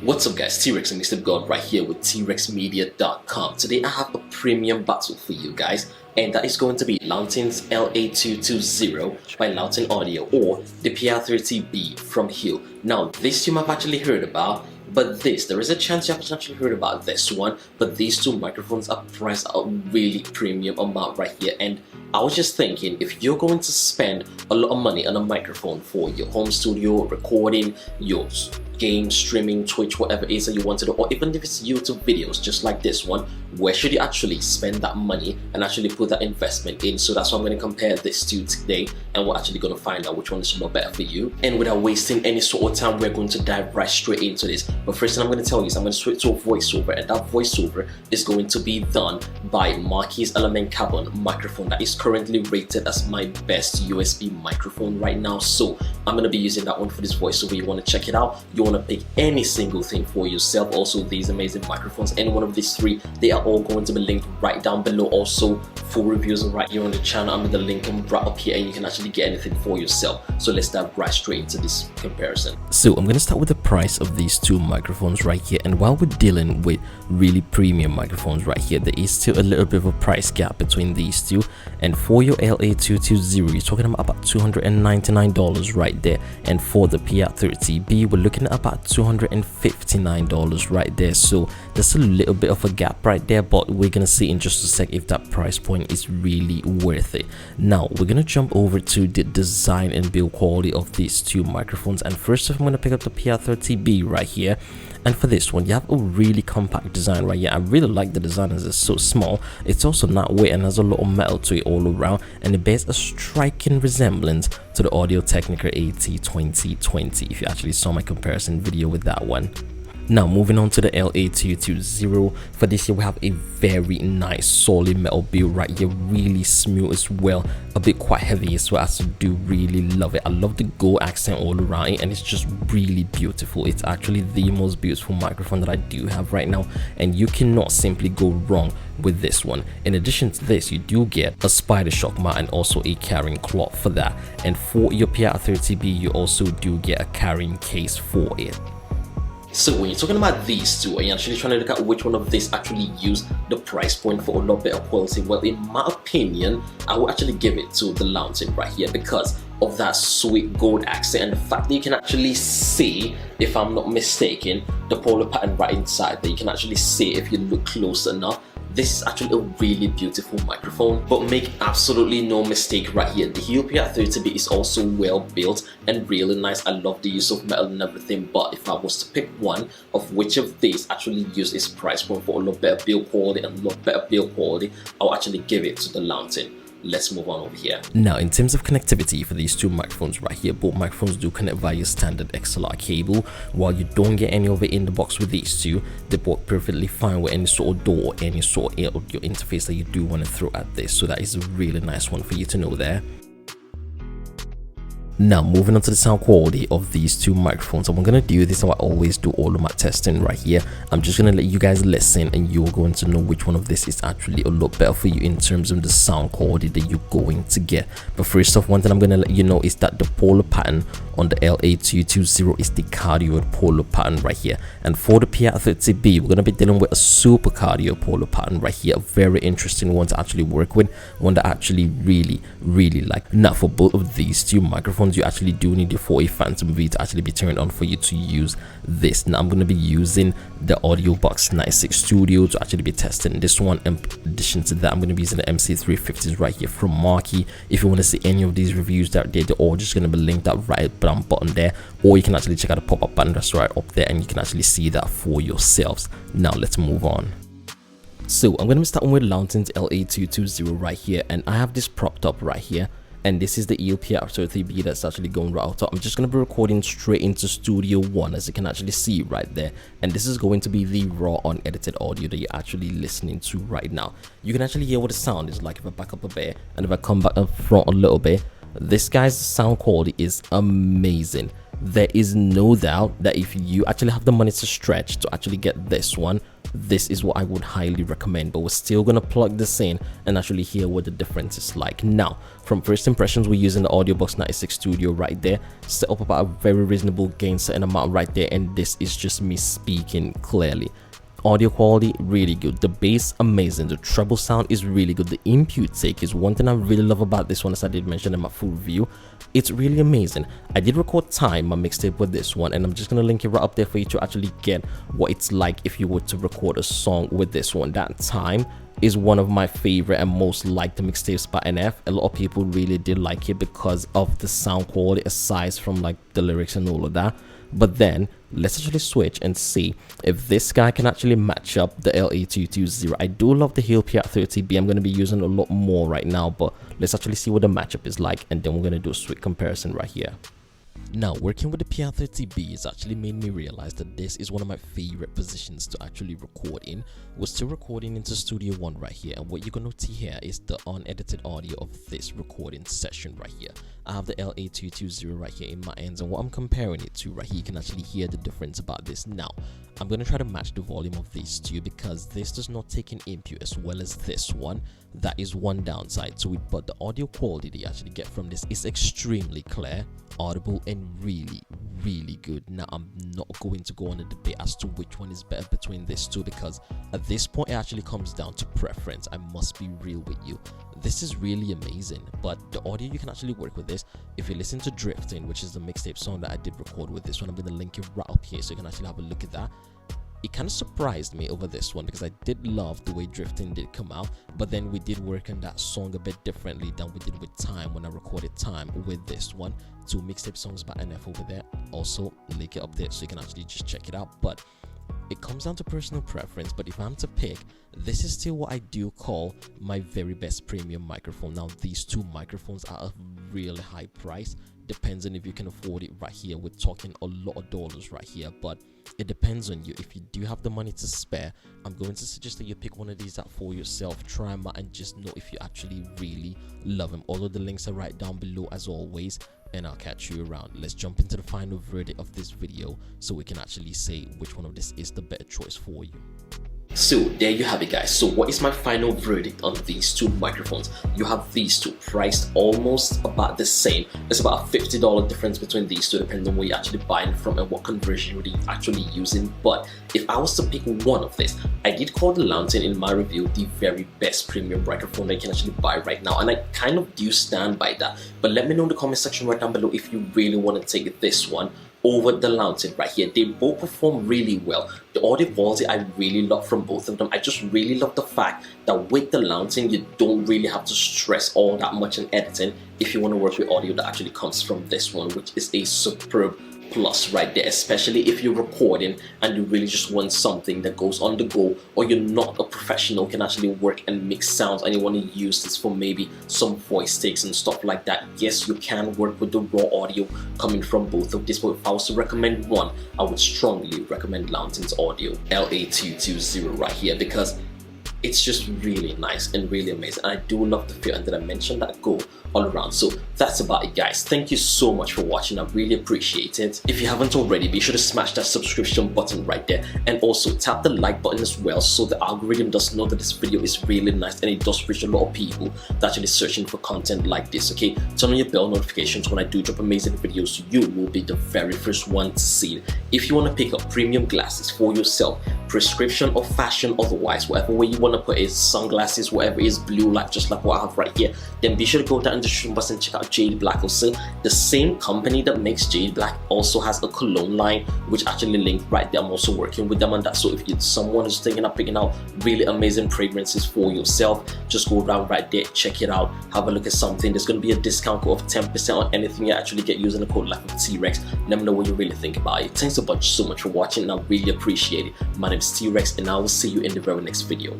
What's up guys, T-Rex and Mr. God right here with TRexMedia.com. Today I have a premium battle for you guys, and that is going to be Launtin's LA220 by Launtin Audio or the PR30B from Hue. Now this you might have actually heard about, but there is a chance you haven't actually heard about this one, but these two microphones are priced at a really premium amount right here. And I was just thinking, if you're going to spend a lot of money on a microphone for your home studio, recording, your game streaming, Twitch, whatever it is that you want to do, or even if it's YouTube videos just like this one, where should you actually spend that money and actually put that investment in? So that's why I'm going to compare this two today, and we're actually going to find out which one is more better for you. And without wasting any sort of time, we're going to dive right straight into this. But first thing I'm going to tell you is I'm going to switch to a voiceover, and that voiceover is going to be done by Marquis Element Carbon microphone that is currently rated as my best USB microphone right now. So I'm going to be using that one for this voiceover. You want to check it out, you want to pick any single thing for yourself. Also, these amazing microphones, any one of these three, they are all going to be linked right down below. Also, full reviews are right here on the channel. I'm in the link right up here, and you can actually get anything for yourself. So let's dive right straight into this comparison. So I'm going to start with the price of these two microphones right here, and while we're dealing with really premium microphones right here, there is still a little bit of a price gap between these two. And for your LA220, you're talking about $299 right there, and for the PR30B, we're looking at about $259 right there. So there's a little bit of a gap right there, but we're gonna see in just a sec if that price point is really worth it. Now we're gonna jump over to the design and build quality of these two microphones, and first off I'm gonna pick up the PR30B right here. And for this one, you have a really compact design right here. I really like the design as it's so small. It's also not weight and has a lot of metal to it all around, and it bears a striking resemblance to the Audio Technica AT2020 if you actually saw my comparison video with that one. Now moving on to the LA220, for this here we have a very nice solid metal build right here, really smooth as well, a bit quite heavy as well. I do really love it. I love the gold accent all around it, and it's just really beautiful. It's actually the most beautiful microphone that I do have right now, and you cannot simply go wrong with this one. In addition to this, you do get a spider shock mount and also a carrying cloth for that, and for your PR30B you also do get a carrying case for it. So when you're talking about these two and you're actually trying to look at which one of these actually use the price point for a lot better quality, well, in my opinion, I will actually give it to the Launtin right here because of that sweet gold accent and the fact that you can actually see, if I'm not mistaken, the polar pattern right inside that you can actually see if you look close enough. This is actually a really beautiful microphone, but make absolutely no mistake right here, the Hue PR30B is also well built and really nice. I love the use of metal and everything, but if I was to pick one of which of these actually use its price point for a lot better build quality and a lot better build quality, I'll actually give it to the Launtin. Let's move on over here. Now in terms of connectivity for these two microphones right here, both microphones do connect via your standard XLR cable. While you don't get any of it in the box with these two, they work perfectly fine with any sort of door or any sort of audio interface that you do want to throw at this. So that is a really nice one for you to know there. Now moving on to the sound quality of these two microphones, and we're gonna do this how I always do all of my testing right here. I'm just gonna let you guys listen, and you're going to know which one of this is actually a lot better for you in terms of the sound quality that you're going to get. But first off, one thing I'm gonna let you know is that the polar pattern on the LA220 is the cardioid polar pattern right here, and for the PR30B we're gonna be dealing with a super cardioid polar pattern right here. A very interesting one to actually work with, one that I actually really like. Now for both of these two microphones, you actually do need your 40 Phantom V to actually be turned on for you to use this. Now I'm going to be using the AudioBox 96 Studio to actually be testing this one. In addition to that, I'm going to be using the MC350s right here from Marquis. If you want to see any of these reviews that they're all just going to be linked up right down bottom there, or you can actually check out the pop-up button that's right up there, and you can actually see that for yourselves. Now let's move on. So I'm going to be starting with Launtin's LA220 right here, and I have this propped up right here. And this is the PR30B that's actually going right out top. I'm just going to be recording straight into Studio One, as you can actually see right there. And this is going to be the raw unedited audio that you're actually listening to right now. You can actually hear what the sound is like if I back up a bit, and if I come back up front a little bit, this guy's sound quality is amazing. There is no doubt that if you actually have the money to stretch to actually get this one, this is what I would highly recommend. But we're still gonna plug this in and actually hear what the difference is like. Now, from first impressions, we're using the AudioBox 96 Studio right there, set up about a very reasonable gain setting amount right there, and this is just me speaking clearly. Audio quality really good, the bass amazing, the treble sound is really good, the input take is one thing I really love about this one, as I did mention in my full review. It's really amazing. I did record Time, my mixtape, with this one, and I'm just gonna link it right up there for you to actually get what it's like if you were to record a song with this one. That Time is one of my favorite and most liked mixtapes by NF. A lot of people really did like it because of the sound quality, aside from like the lyrics and all of that. But then let's actually switch and see if this guy can actually match up the LA220. I do love the Heal PR30B. I'm going to be using a lot more right now, but let's actually see what the matchup is like, and then we're going to do a swift comparison right here. Now, working with the PR30B has actually made me realize that this is one of my favorite positions to actually record in. We're still recording into Studio One right here, and what you're going to see here is the unedited audio of this recording session right here. I have the LA220 right here in my hands, and what I'm comparing it to right here, you can actually hear the difference about this. Now, I'm going to try to match the volume of these two because this does not take an input as well as this one. That is one downside to it, but the audio quality that you actually get from this is extremely clear, audible, and really good. Now, I'm not going to go on a debate as to which one is better between these two, because at this point it actually comes down to preference. I must be real with you. This is really amazing, but the audio, you can actually work with this. If you listen to Drifting, which is the mixtape song that I did record with this one, I'm going to link it right up here so you can actually have a look at that. It kind of surprised me over this one because I did love the way Drifting did come out, but then we did work on that song a bit differently than we did with Time when I recorded Time with this one. Two mixtape songs by NF over there. Also link it up there so you can actually just check it out. But it comes down to personal preference, but if I'm to pick, this is still what I do call my very best premium microphone. Now, these two microphones are a really high price. Depends on if you can afford it right here. We're talking a lot of dollars right here, but it depends on you. If you do have the money to spare, I'm going to suggest that you pick one of these out for yourself, try them out, and just know if you actually really love them. All of the links are right down below as always, and I'll catch you around. Let's jump into the final verdict of this video so we can actually say which one of this is the better choice for you. So there you have it, guys. So what is my final verdict on these two microphones? You have these two priced almost about the same. It's about a $50 difference between these two, depending on where you're actually buying from and what conversion you're actually using. But if I was to pick one of this, I did call the Launtin in my review the very best premium microphone that you can actually buy right now, and I kind of do stand by that. But let me know in the comment section right down below if you really want to take this one over the Launtin right here. They both perform really well. The audio quality I really love from both of them. I just really love the fact that with the Launtin you don't really have to stress all that much in editing if you want to work with audio that actually comes from this one, which is a superb plus right there, especially if you're recording and you really just want something that goes on the go, or you're not a professional, can actually work and mix sounds, and you want to use this for maybe some voice takes and stuff like that. Yes, you can work with the raw audio coming from both of these, but if I was to recommend one, I would strongly recommend Launtin's audio LA220 right here, because it's just really nice and really amazing. And I do love the feel, and then I mentioned that go all around. So that's about it, guys. Thank you so much for watching. I really appreciate it. If you haven't already, be sure to smash that subscription button right there, and also tap the like button as well, so the algorithm does know that this video is really nice and it does reach a lot of people that are actually searching for content like this. Okay, turn on your bell notifications when I do drop amazing videos, so you will be the very first one to see it. If you want to pick up premium glasses for yourself, prescription or fashion otherwise, whatever way you want to put it, sunglasses, whatever is blue light, just like what I have right here, then be sure to go down in the description box and check out Jade Black. Also, the same company that makes Jade Black also has a cologne line, which actually linked right there. I'm also working with them on that, so if you're someone who's thinking of picking out really amazing fragrances for yourself, just go down right there, check it out, have a look at something. There's going to be a discount code of 10% on anything you actually get using the code Life of T-Rex. Let me know what you really think about it. Thanks a bunch so much for watching, and I really appreciate it. My name is T-Rex, and I will see you in the very next video.